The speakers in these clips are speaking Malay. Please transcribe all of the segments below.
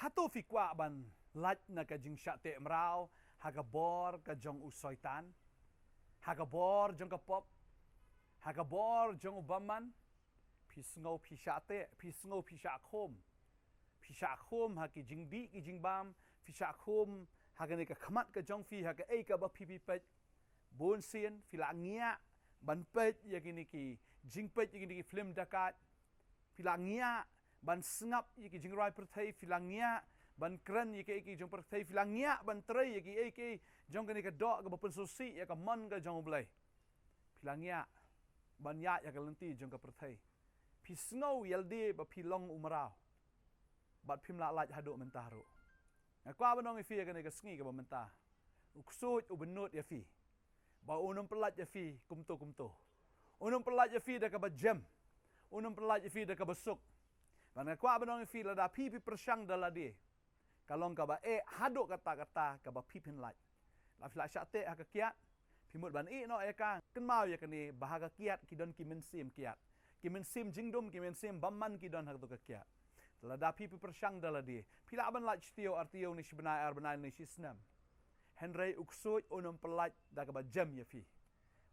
hatu fikwa ban lat na ka jing sya te mrao hagabor ka jong usoitan hagabor jong ka pop hagabor jong ubaman pisngau pisate pisngau pisakhom pisakhom ha ki jing di ki jing bam pisakhom hagane ka khamat ka jong fi ha ka ei ka ba pipi pet bon sien filangia ban pet yakini ki jing pet yakini ki film dakat filangia ban sngap yaki jing rai perthai filangia ban kran yaki jong perthai filangia ban trai yaki jong kani ka do ka ban sosi ya ka man ka jong blai filangia ban ya ka lenti jong ka perthai pisngau yalde ba pilong umrao bat pimla laj hadu mentaru kwa banong ifi kani ka sngi ka menta uksut ubenut ya fi ba unum pelat ya fi kumto unum pelat ya fi da ka ba jam unum pelat ya fi da ka besuk Bana kwa banong fi la da pipi persang dala di. Kalong ka ba haduk kata-kata ka ba pipin laj. La fila syate ha ka kiat. Pimut ban no ka ken mau ya kani bahaga kiat kidon kimensim kiat. Kimensim jingdum kimensim bamman kidon ha tu ka kiat. La da pipi persang dala di. Pila ban laj tio artio ni sebenai arbenai ni sisnam. Henry uksut unum pelaj da ka ba jam ya fi.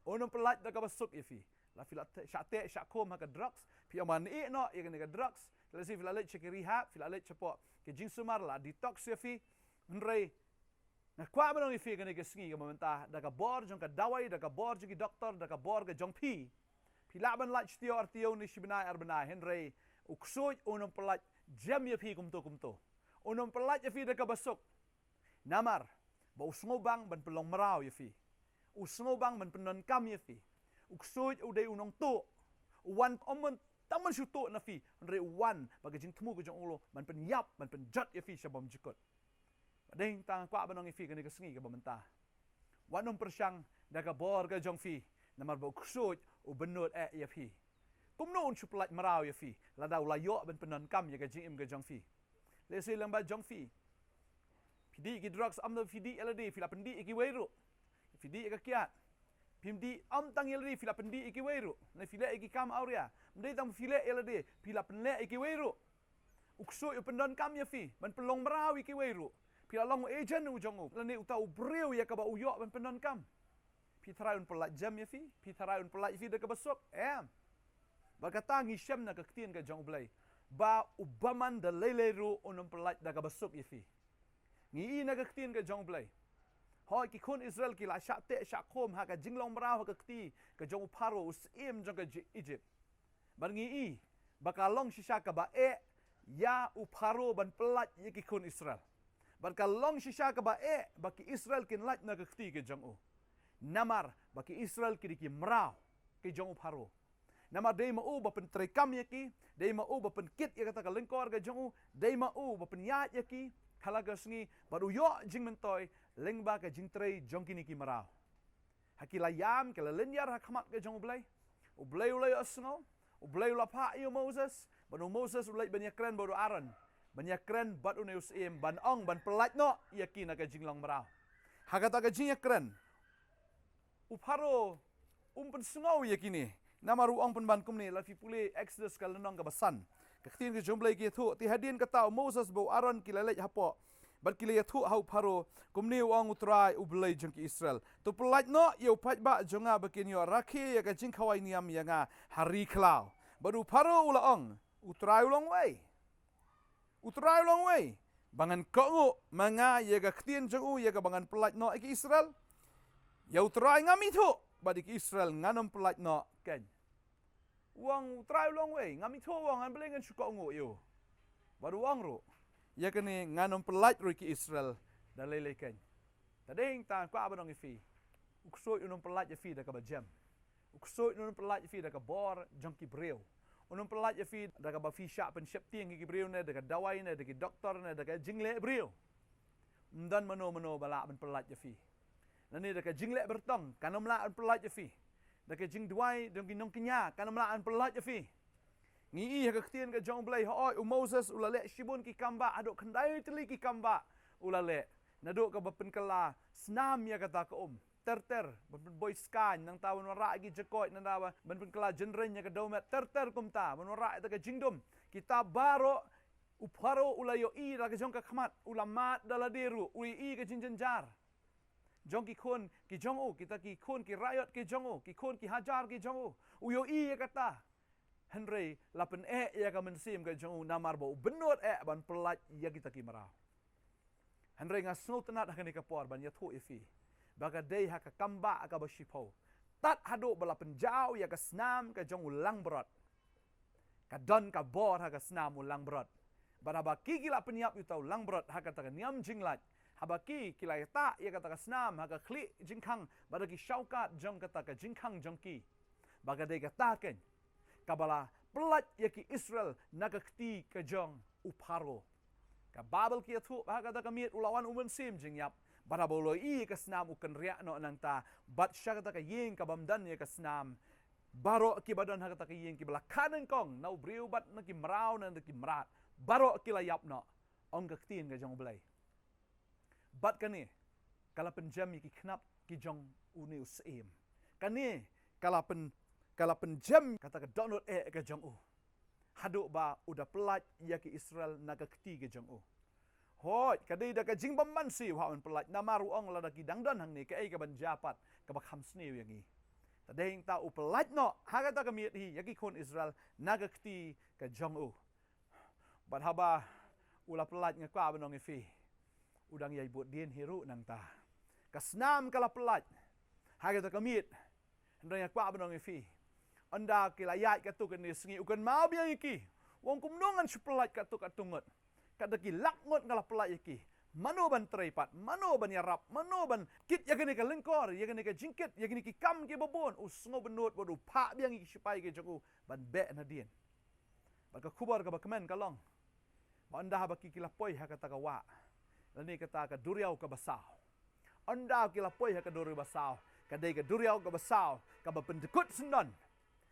Unum pelaj da ka ba suk ya fi. La fila syate syakom ha ka drugs. Pi aman no ya kani ka drugs. Kalau si filalet cek rehab, filalet cepok ke jing sumar lah detox ya fi, henry. Nah kuat benar ni fi kena ke sengi ke mentah, dah ke bor jong ke dawai, dah ke bor jong ke doktor, dah ke bor ke jong pi. Filaban laj tio artio ni sebenai arbenai henry. Uksut unum pelat jam ya fi kumto. Unum pelat ya fi dah ke besuk. Namar, ba usngobang ban pelong merau ya fi. Usngobang ban penon kam ya fi. Uksut udai unong tu. Wan omon taman syutuk na fi andre wan bagi jing temu ke jong ulo man pen yap man pen jat ya fi syabam jikot ding tang kwa banong fi kani ke sengi ke bamenta wanom persyang daga bor ke jong fi namar ba kusut u benut ya fi kumnon suplat marau ya fi la dau la yo ben penon kam ya ke jing im ke jong fi le se lang ba jong fi pidi ki drugs am da pidi lad fi la pendi ki weiru pidi ka kiat Pimdi am tang yelri fila pendi iki weiru. Na fila iki kam auria. Mdei tang fila yelade fila penle iki weiru. Ukso yu pendon kam ya fi. Man pelong merau iki weiru. Pila long agent u jongu. Lani utau breu ya kaba uyok man pendon kam. Pi taraun pelat jam ya fi. Pi taraun pelat fi de ka besok. Berkata ngisem na kektien ka jong blai. Ba ubaman da leleru unum pelat da ka besok ya fi. Ngi na kektien ka jong blai. Hoi ki kun Israel ki la syate syakom ha ka jinglong merau ha ka kti ka jong paro usim jong ka Egypt. Bangi bakalong shisha ka ba ya uparo ban pelat ye ki kun Israel. Bakalong shisha ka ba baki Israel kin lat na ka kti ka jong u. Namar baki Israel ki ki merau ki jong paro. Namar dei mau ba pen trekam ye ki, dei mau ba pen kit ye kata ka lengkor ka jong u, dei mau ba pen yat ye ki. Kalaga sengi baru yo jing mentoy lengba ke jing trei jong kini ki marau. Hakila yam ke lenyar hakmat ke jong ublay. Ublay ulay asngo. Ublay ulapa yo Moses. Banu Moses ulay banyakren baru Aaron. Banyakren bat uneus ban ong ban pelat no yakin ke jing long marau. Hakata ke jing yakren. Uparo pen sngo yakini. Namaru ong pen ban kumni lafi puli Exodus ka lenong ka basan. Kekhtin ke jumlai ki thu ti hadin kata Moses bo Aaron kilalej hapo bat kilay thu hau pharo kumni wang utrai ublai jong ki Israel to pelat no yo phat ba jonga bakin yo rakhi ya ka jing khawai niam yanga hari khlau baru pharo ulaong utrai ulong wei bangan ko manga ya ka khtin jong u ya ka bangan pelat no ki Israel ya utrai ngami thu badik Israel nganom pelat no ken Wang try long way, ngami to wang an belengan suka ungu yo. Baru wang ro. Ya kene nganom pelat ro ki Israel da lelekan. Tading ta kwa abanong ifi. Ukso unom pelat ya fi da ka bajam. Ukso unom pelat ya fi da ka bor jongki breu. Unom pelat ya fi da ka ba fi sha pen shep tiang ki breu ne da ka dawai ne da ki doktor ne da ka jingle breu. Mdan mano bala ben pelat ya fi. Nani da ka jingle bertong kanom la an pelat ya fi. Dake jing duai dong ki nong kinya kana melaan pelat ya fi. Ngi ha ka ktien ka jong blai hoi Moses ulale shibun ki kamba adok khandai teli ki kamba ulale nadok ka bapen kala snam ya kata ka ter ben boy skan nang tawon wara gi jekoi nang dawa ben kala jenren ya ka domet ter kumta ben wara ta ka jingdom kita baro Uparo ulayo i ra ka jong ka khamat ulamat daladeru ui i ka jinjanjar. Jong ki khun ki jong u kita ki khun ki riot ki jong u ki khun ki hajar ki jong u uyo i kata Henry lapen ya ka mensim ka jong u namar bo benot ban pelat ya kita ki marau. Henry ngasno tenat hakani ka por ban ya thu ifi. Baga dei ha ka kamba ka basipo. Tat hadu bala penjau ya ka snam ka jong u lang brot. Ka don ka bor ha ka snam u lang brot. Baraba kikila peniap yu tau lang brot ha ka ta niam jinglat. Habaki kilai ta ia kata ka snam ha ka kli jingkang badaki syaukat jong kata ka jingkang jongki. Baga dei kata ken kabala pelat ya ki Israel nagakti ka jong uparo. Ka babel ki athu ha kata ka miet ulawan umen sim jingyap. Barabolo i ka snam uken riak no nang ta bat sya kata ka yeng ka bamdan ya ka snam. Baro ki badan ha kata ka yeng ki bala kanen kong nau briu bat na ki mrau na ki mrat. Baro ki layap no ong kaktin ka jong belai. Bat kani kalapen jam ki knap ki jong uni usim. Kani kalapen jam kata ka download ka jong u. Hadu ba udah pelat ya ki Israel naga keti ka jong u. Hoi kadai da ka jing bamban si wa on pelat namaru ong la da ki dangdan hang ni ka ai ka ban japat ka ba kham snew yang ni. Tadeng ta u pelat no ha kata ka miet hi ya ki kon Israel naga keti ka jong u. Bat haba ula pelat ngakwa banong ifi. Udang yai buat dien hiru nang ta. Kasnam kala pelat. Haga ta kamit. Ndang yakwa banong ifi. Anda kilayat katuk ni sengi ukan mau biang iki. Wong kumnongan su pelat katuk katungot. Kadaki lakngot kala pelat iki. Mano ban trepat, mano ban yarap, mano ban kit yakani ka lengkor, yakani ka jingkit, yakani ki kam ki babon. Usngo benut bodu pa biang iki sipai ke joku ban be na dien. Baka kubar ka bakamen kalong. Anda habaki kilapoi hakata ka wa. Lani kata ka duriau ka basau. Anda kilapoi ha ka duriau basau. Kadai ka duriau ka basau. Ka bapendekut sendan.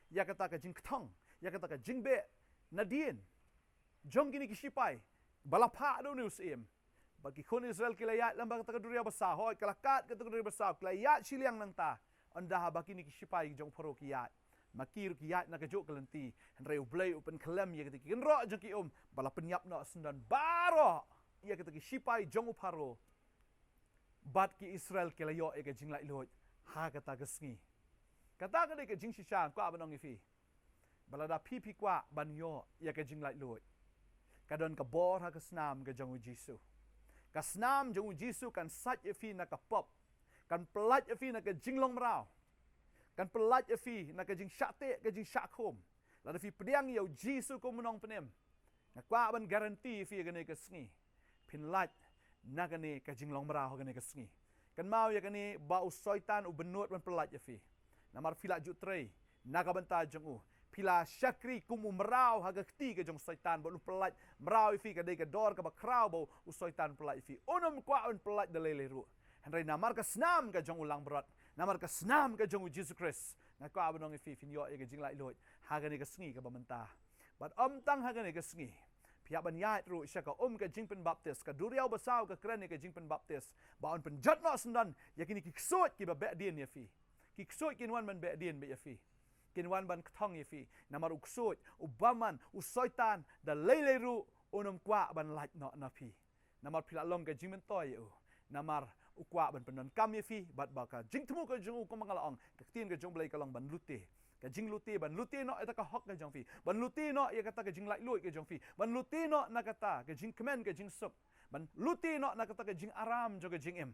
Ya kata ka jingktong. Ya kata ka jingbe. Nadien. Jong kini kisipai. Balapa do ni usim. Bagi kon Israel kilayat lambang kata ka duriau basau. Hoi kalakat kata ka duriau basau. Kilayat siliang nang ta. Anda habaki ni kisipai jong paro kiyat. Makir kiyat na kajuk kalenti. Henry ublay upen kelem ya kata kinro jong ki bala penyap na sendan baro. Ia kata ki sipai jong uparo. Bat ki Israel kilayo e ka jinglai loj. Ha kata kesngi. Kata ka ka jing sisang kwa banong ifi. Balada pipi kwa banyo ia ka jinglai loj. Kadon ka bor ha ka snam ka jong Jisu. Ka snam jong Jisu kan sat ifi na ka pop. Kan pelat ifi na ka jinglong merau. Kan pelat ifi na ka jing syate ka jing syakhom. Lada fi pediang yau Jisu ko menong penem. Ngakwa ban garanti ifi ka ne ka sngi. Pinlat nagani ka jinglong merau gani ka sengi. Kan mau ya gani ba usoitan u benut ban pelat ya fi. Namar fila jutrei naga banta jong u. Pila syakri kumu merau haga kti ka jong soitan ba lu pelat merau fi ka dei ka dor ka ba krau ba usoitan pelat fi. Onam kwa on pelat de lele ru. Henry namar ka snam ka jong ulang berat. Namar ka snam ka jong Jesus Christ. Ngakwa banong fi finyo ya ka jinglai loj haga ni ka sengi ka ba menta. Bat tang haga ni ka sengi. Pihak banyat ru isya ka ka jingpen baptis ka duriau basau ka keren ka jingpen baptis baon penjat no sendan yakini kiksot ki ba be dien ya fi kiksot kinwan ban be dien be ya fi kinwan ban ktong ya fi namar uksot ubaman usoitan da lele ru onom kwa ban laj no na fi namar pila long ka jingmen toy u namar ukwa ban penon kam ya fi bat ba ka jingtemu ka jung ko mangalaong ka tin ka jong blai ka long ban lute ka jing luti ban luti no eta ka hok ka jong fi ban luti no ya kata ka jing lai lui ka jong fi ban luti no na kata ka jing kemen ka jing sup ban luti no na kata ka jing aram jo ka jing em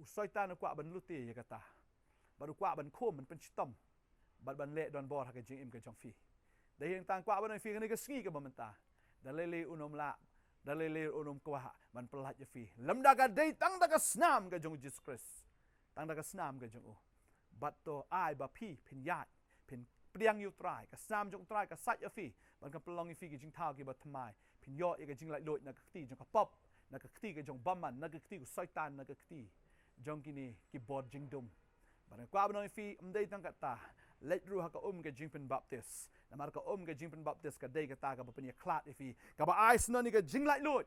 usoitan kwa ban luti ya kata baru kwa ban khom ban penchitom ban le don bor ka jing em ka jong fi dahing tang kwa ban fi ka ni ka sngi ka bamenta dalele unom la dalele unom kwa ban pelat ya fi lamda ka dei tang da ka snam ka jong Jesus Christ tang da ka snam ka jong u bat to ai ba pi pinyat pin priang yu try ka sam jong try ka sat ya fi ban ka pelong fi ki jing thao ki ba thamai pin yo e ka jing lai loi na ka kti jong ka pop na ka kti ka jong baman na ka kti ku saitan na ka kti jong kini ki bod jing dum ban ka ba fi mdei tang ka ta let ru ha ka ka jing pen baptist na mar ka ka jing pen baptist ka dei ka ta ka ba pen ya klat fi ka ba ais no ni ka jing lai loi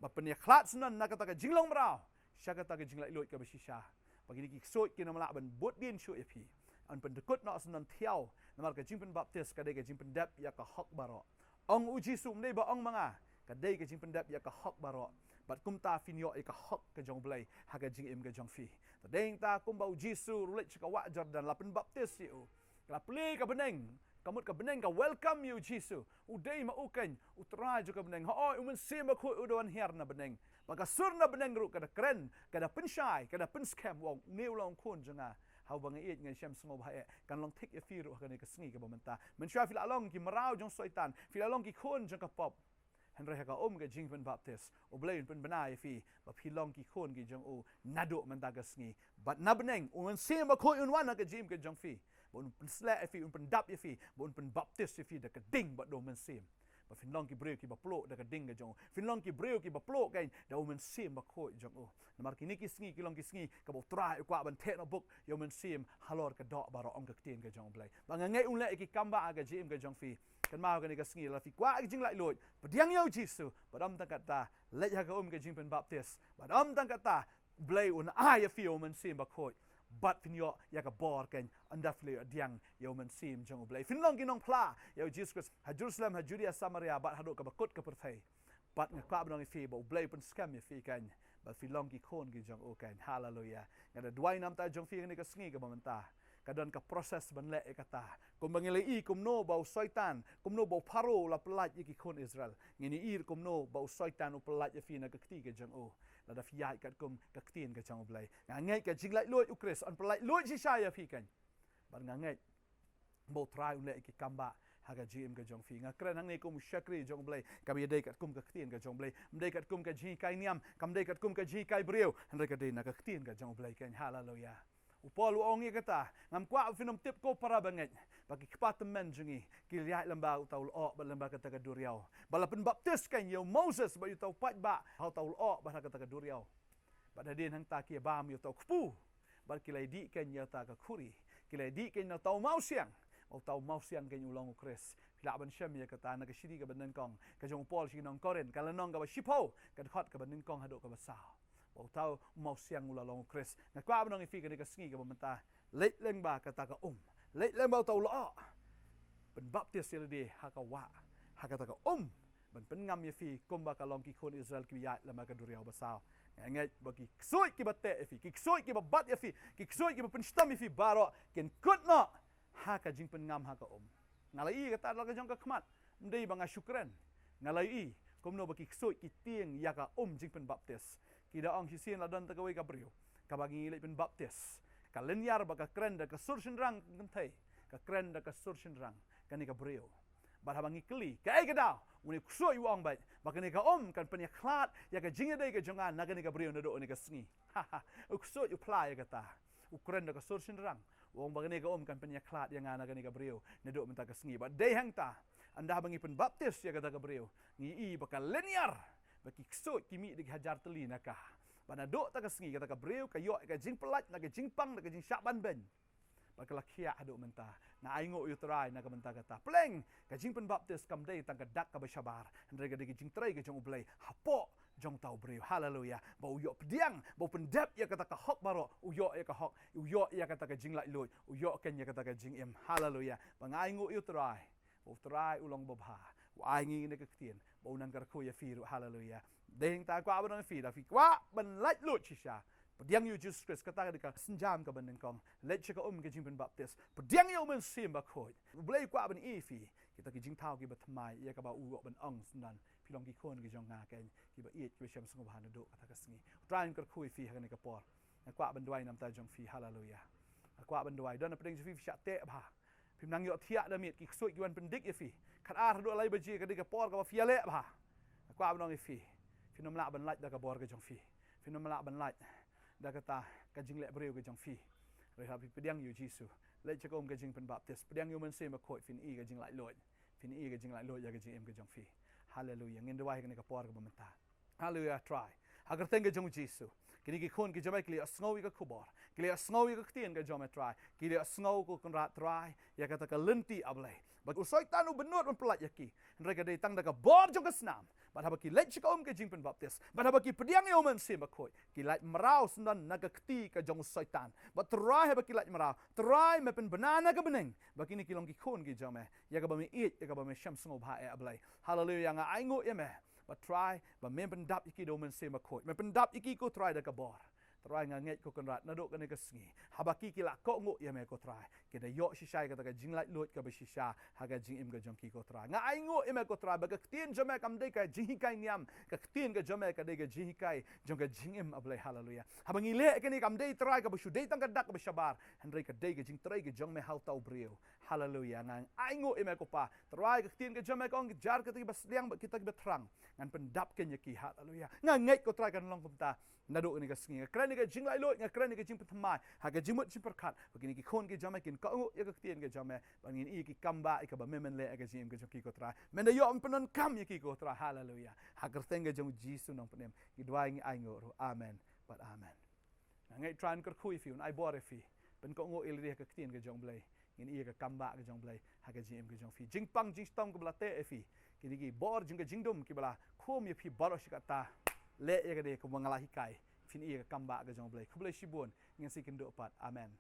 ba pen ya klat snan na ka ta ka jing long mrao sya ka ta ka jing lai loi ka ba shisha pagi ki sot ki na mala ban bot din shu fi an pendekut nak senan tiau namar ka jingpen baptis ka de ka jingpen dep ya ka hak baro ong uji sum nei ba ong manga kadai ke jing pendap ya ka hok barok bat kum ta fin yo ka hok ke jong blai ha ka jing im ke jong fi tadeng ta kum bau jisu rulet ka wa jordan lapen baptis you la play ka beneng kamut ka beneng ka welcome you jisu udai ma uken utra jo ka beneng ho umen sim ko udon her na beneng maka sur na beneng ru kada kren kada penshai kada penskam wong new long kun jonga hau bang iet ngai syam sngov hae kan long tik e firu ka ne ka sngi ka bomenta men shwa fil along ki marau jong soitan fil along ki kun jong ka pop henry ka ka jing pen baptist o blain pen banai fi ba philong ki khon ki jong o nado man ta ka sngi but na beneng un sim ko un wan ka jim ka jong fi bon pen sla fi un pen dap fi bon pen baptist fi da ka ding ba do men sim ba finlong ki breu ki ba plo da ka ding ka jong finlong ki breu ki ba plo kai da men sim ba ko jong o namar ki ni ki sngi ki long ki sngi ka bo try kwa ban the no book yo men sim halor ka do ba ro ong ka tien ka jong blai ba ngai un le ki kamba ga jim ka jong fi kan mau ka ni ka sngi la fi kwa jing lai loi pediang yo jisu badam ta kata le ya ka ka jing pen baptist badam ta kata blai un ai fi yo men sim ba ko but fin yo ya ka bor ken andafle diang yo men sim jong blai fin long ginong pla yo jesus ha jerusalem ha judea samaria bat hado ka bakut ka perthai but nga ka bnong fi bo blai pun scam ye fi kan but fin long ki khon ki jong o kan hallelujah nga dwai nam ta jong fi ni ka sngi ka mamanta kadon ka proses ban le kata kum bangilei kum no bau soitan kum no bau pharo la pelat ki khon israel ngini ir kum no bau soitan u pelat ye fi na ka kti ka jong o la da fi yai kat kum ka ktien ka jong blai nga ngai ka jing lai loi u kris on pelat loi si sha ya fi kan ban nga ngai bo try un le ki kamba haga gm ka jong fi nga kren hang ne kum shakri jong blai ka bi dei kat kum ka ktien ka jong blai mdei kat kum ka ji kai niam kam dei kat kum ka ji kai breu han ka dei na ka ktien ka jong blai kan hallelujah upol ongi kata ngam kwa finom tip ko para banget bagi kepatemen jungi kiliat lembah utaul o lembah kata ka duriau balapen baptis kan yo moses ba utau pat ba hau taul o ba kata ka duriau pada din hang ta ki bam yo tau kpu bal kilai di kan yo ta ka khuri kilai di kan no tau mau siang o tau mau siang kan ulong kris pila ban syam ya kata na ka shiri ka banen kong ka jong pol si nong koren kala nong ka ba shipo ka khot ka banen kong hado ka basao bau tau mau siang ula long kris na kwa bnong fi ka ni ka sngi ka bomenta leit leng ba kata ka leit leng bau tau lo ben baptis sel di ha ka wa ha kata ka ben pen ngam ye fi kum ba ka long ki khon israel ki ya la ma ka duriau basao ngai bagi ksoi ki bate fi ki ksoi ki bat ye fi ki ksoi ki pen stam fi baro ken kut no ha ka jing pen ngam ha ka ngalai kata la ka jong ka khmat ndei banga syukran ngalai kum no bagi ksoi ki tieng ya ka jing pen baptis kida ong hisien la dan tagaway ka brio ka bagi le pen baptis ka linyar ba ka kren da ka sursin rang kentai ka kren da ka sursin rang ka ni ka brio ba habangi kli ka ai gadaw uni kusoi wong ba ba ka ni ka kan penya klat ya ka jinga dai ka jongan na ka ni ka brio na do ni ka sngi u kusoi u plai ka ta u kren da ka sursin rang wong ba ka ni ka kan penya klat ya ngana ka ni ka brio na do menta ka sngi ba dei hang ta anda habangi pen baptis ya ka ta ka brio ngi i ba ka linyar baki ksoi kimi di hajar teli nakah bana do ta ka sngi kata ka breu ka yo ka jing pelat na ka jing pang na ka jing syaban ben bakal kia ado menta na aingo yu trai na ka menta kata pleng ka jing pen baptis kam dei tang ka dak ka bashabar ndre ka di jing trai ka jong ublai hapo jong tau breu hallelujah bau yo pediang bau pendap ya kata ka hok baro u yo ya ka hok u yo ya kata ka jing lai loi u yo ken ya kata ka jing em hallelujah bangaingo yu trai bau trai ulong bobha wa aingi ne ka ktien bau nan ka ko ya firu hallelujah deng ta kwa ban fi da fi kwa ban lait lut chisha pediang yu jesus christ kata ka senjam ka ban kong let chika ka jing pen baptist pediang yu men sim ba khoi blai kwa ban e fi kita ki jing thau ki ba thmai ya ka ba u ban ong nan pilong ki khon ki jong nga ken ki ba et ki shem sung ba han do kata ka sngi train ka khoi fi ha ni ka por na kwa ban dwai nam ta jong fi hallelujah kwa ban dwai don na peding fi sha te ba pim nang yo thia da mit ki soi ki wan pen dik e fi khat ar do lai ba ji ka dik ka por ka ba fi le ba kwa ban e fi finom la ban lait da ka bor ka jong fi finom la ban lait da kata ka jing le breu ka jong fi re ha pediang yu jisu le che ka jing pen baptist pediang yu men se ma khoi fin i ka jing lai loi fin i ka jing lai loi ya ka jing em ka jong fi hallelujah ngin dawai ka ni ka por ka bamenta hallelujah try agar teng ka jong jisu kini ki khon ki jamai kli asngau ka khubor kli asngau ka ktien ka jom try kli asngau ko kon rat try ya kata ka lenti ablai bag usoi tanu benut on pelat yaki mereka dei tang da ka bor jong ka snam bad habaki let chika ka jing pen baptist bad habaki pediang yo men sim bakoi ki lait marau sendan naga kti ka jong soitan but try habaki lait marau try me pen banana ka beneng bakini ki long ki khon ki jome ya ka ba me eat ya ka ba me sham sngo bha e ablai hallelujah nga aingo ye me ba try ba mem pendap iki do men se ma khoi men pendap iki ko try da ka bor try nga nget ko kan rat na do kan ka sngi habaki ki la ko ngo ya me ko try ke da yo shi shai ka ta jing lai lot ka ba shi sha ha ga jing im ka jong ki ko try nga ai ngo im ko try ba ka tien jome kam de ka jing kai niam ka tien ka jome ka de ka jing kai jong ka jing im ablai hallelujah habangi le ka ni kam de try ka ba shu de tang ka dak ba shabar han ka de ka jing try ka jong me hal tau brio hallelujah ngang ai ngo im ko pa try ka tien ka jome ka ong jar ka ti ba sliang ba kita ba trang ngan pendap ke nya ki hallelujah nga nget ko try kan long pumta na do ni ka sngi ka ni ka jing lai lot nga kran ni ka jing patmai ha ka jing mut jing perkat begini ki khon ki jame kin ka ngo ya ka tien ka jame bangin i ki kamba i ka ba memen le ka jing ka jong ki ko tra men da yo penon kam ya ki ko tra hallelujah ha ka tenga jong jisu nong penem ki dwai ngi ai ngo amen but amen ngai tran ka khui fi un ai bore fi ben ko ngo il ri ka tien ka jong blai ngin i ka kamba ka jong blai ha ka jing ka jong fi jing pang jing stong ka bla te fi ki ki bor jing ka jing dum ki bla khom ya fi baro shikata le ya ka de ko mangala hikai fin i ka kamba ka jong blai khublai shibun ngin si kin do pat amen